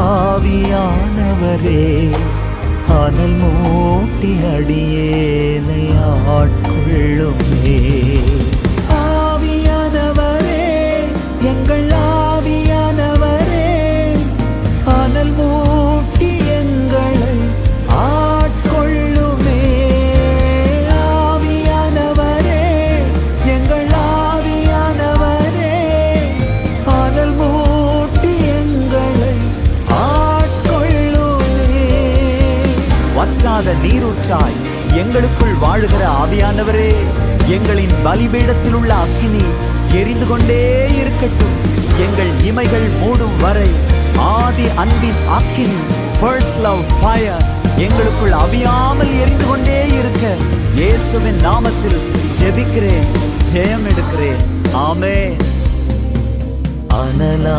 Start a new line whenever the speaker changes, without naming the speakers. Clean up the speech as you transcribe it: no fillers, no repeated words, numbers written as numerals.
ஆவியானவரே அனல் மூட்டி அடியேனை ஆட்கொள்ளுமே. ஆவியானவரே, எங்கள் ஆவியானவரே, அனல் மூட்டி எங்களை ஆட்கொள்ளுமே. ஆவியானவரே, எங்கள் ஆவியானவரே, அனல் மூட்டி எங்களை ஆட்கொள்ளுமே. வற்றாத நீரூற்றாய் எங்களுக்குள் வாழுகிற ஆவியானவரே, எங்களின் பலிபீடத்தில் உள்ள அக்கினி எரிந்து கொண்டே இருக்கட்டும். எங்கள் இமைகள் மூடும் வரை ஆதி அன்பின் அக்கினி, ஃபர்ஸ்ட் லவ் ஃபயர் எங்களுக்குள் அவியாமல் எரிந்து கொண்டே இருக்க இயேசுவின் நாமத்தில் ஜெபிக்கிறேன், ஜெயம் எடுக்கிறேன். ஆமென். அனலா